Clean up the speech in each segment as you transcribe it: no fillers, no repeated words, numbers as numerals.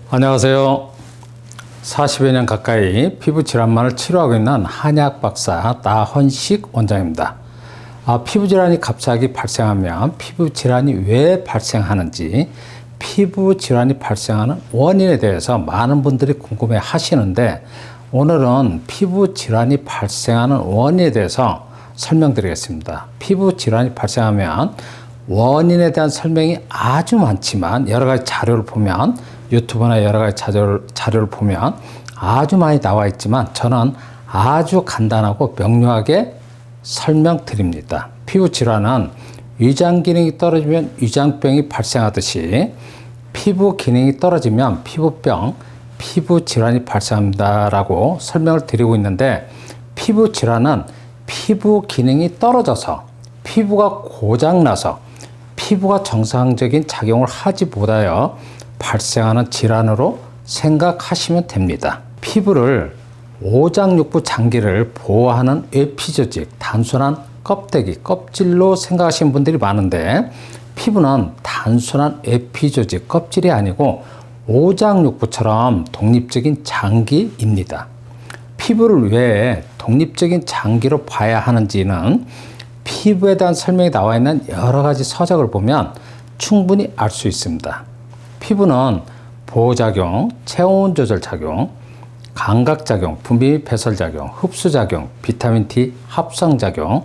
안녕하세요. 40여 년 가까이 피부 질환만을 치료하고 있는 한의학 박사 나헌식 원장입니다. 피부 질환이 갑자기 발생하면 피부 질환이 왜 발생하는지, 피부 질환이 발생하는 원인에 대해서 많은 분들이 궁금해 하시는데, 오늘은 피부 질환이 발생하는 원인에 대해서 설명드리겠습니다. 피부 질환이 발생하면 원인에 대한 설명이 아주 많지만, 여러 가지 자료를 보면, 유튜브나 여러 가지 자료를 보면 아주 많이 나와 있지만, 저는 아주 간단하고 명료하게 설명드립니다. 피부 질환은 위장 기능이 떨어지면 위장병이 발생하듯이, 피부 기능이 떨어지면 피부병, 피부 질환이 발생합니다라고 설명을 드리고 있는데, 피부 질환은 피부 기능이 떨어져서, 피부가 고장나서, 피부가 정상적인 작용을 하지 못하여 발생하는 질환으로 생각하시면 됩니다. 피부를 오장육부 장기를 보호하는 에피조직, 단순한 껍데기, 껍질로 생각하시는 분들이 많은데, 피부는 단순한 에피조직, 껍질이 아니고 오장육부처럼 독립적인 장기입니다. 피부를 왜 독립적인 장기로 봐야 하는지는 피부에 대한 설명이 나와 있는 여러 가지 서적을 보면 충분히 알 수 있습니다. 피부는 보호작용, 체온 조절 작용, 감각작용, 분비 및 배설작용, 흡수작용, 비타민 D 합성작용,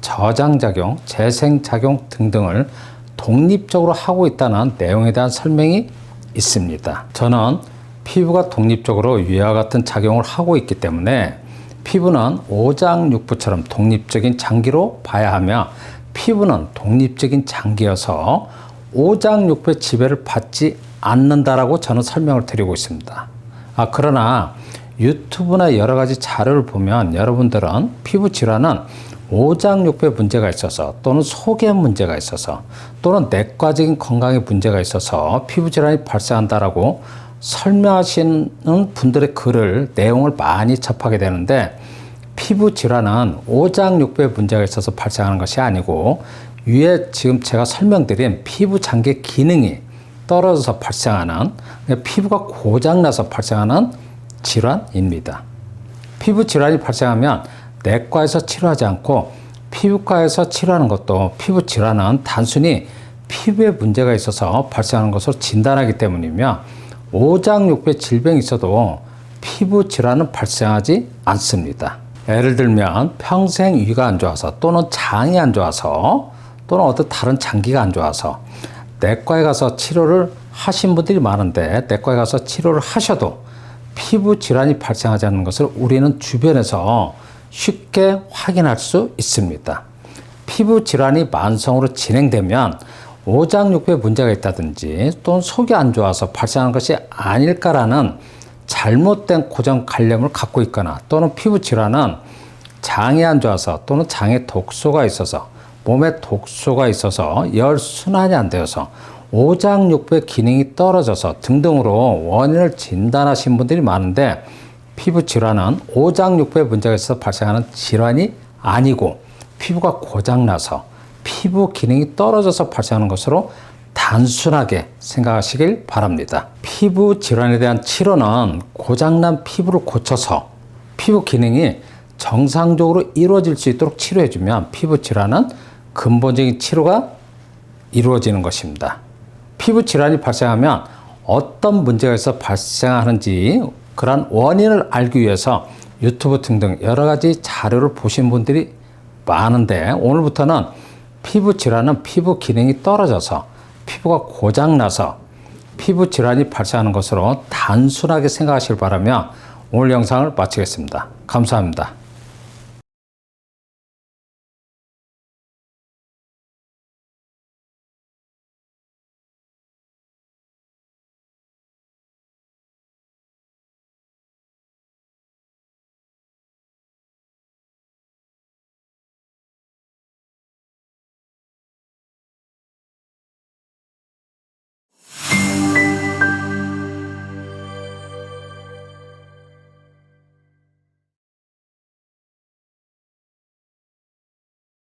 저장작용, 재생작용 등등을 독립적으로 하고 있다는 내용에 대한 설명이 있습니다. 저는 피부가 독립적으로 위와 같은 작용을 하고 있기 때문에 피부는 오장육부처럼 독립적인 장기로 봐야 하며, 피부는 독립적인 장기여서 오장육부의 지배를 받지 않는다라고 저는 설명을 드리고 있습니다. 그러나 유튜브나 여러 가지 자료를 보면 여러분들은 피부 질환은 오장육부에 문제가 있어서, 또는 속에 문제가 있어서, 또는 내과적인 건강에 문제가 있어서 피부 질환이 발생한다라고 설명하시는 분들의 글을, 내용을 많이 접하게 되는데, 피부 질환은 오장육부에 문제가 있어서 발생하는 것이 아니고, 위에 지금 제가 설명드린 피부 장기의 기능이 떨어져서 발생하는, 피부가 고장나서 발생하는 질환입니다. 피부 질환이 발생하면 내과에서 치료하지 않고 피부과에서 치료하는 것도, 피부 질환은 단순히 피부에 문제가 있어서 발생하는 것으로 진단하기 때문이며, 오장육부에 질병이 있어도 피부 질환은 발생하지 않습니다. 예를 들면 평생 위가 안 좋아서, 또는 장이 안 좋아서, 또는 어떤 다른 장기가 안 좋아서 내과에 가서 치료를 하신 분들이 많은데, 내과에 가서 치료를 하셔도 피부 질환이 발생하지 않는 것을 우리는 주변에서 쉽게 확인할 수 있습니다. 피부 질환이 만성으로 진행되면 오장육부에 문제가 있다든지, 또는 속이 안 좋아서 발생하는 것이 아닐까라는 잘못된 고정관념을 갖고 있거나, 또는 피부 질환은 장이 안 좋아서, 또는 장에 독소가 있어서, 몸에 독소가 있어서 혈순환이 안 되어서 오장육부의 기능이 떨어져서 등등으로 원인을 진단하신 분들이 많은데, 피부 질환은 오장육부에 문제가 있어서 발생하는 질환이 아니고, 피부가 고장나서 피부 기능이 떨어져서 발생하는 것으로 단순하게 생각하시길 바랍니다. 피부 질환에 대한 치료는 고장난 피부를 고쳐서 피부 기능이 정상적으로 이루어질 수 있도록 치료해주면 피부 질환은 근본적인 치료가 이루어지는 것입니다. 피부 질환이 발생하면 어떤 문제가 있어 발생하는지, 그런 원인을 알기 위해서 유튜브 등등 여러 가지 자료를 보신 분들이 많은데, 오늘부터는 피부 질환은 피부 기능이 떨어져서, 피부가 고장나서 피부 질환이 발생하는 것으로 단순하게 생각하시길 바라며 오늘 영상을 마치겠습니다. 감사합니다.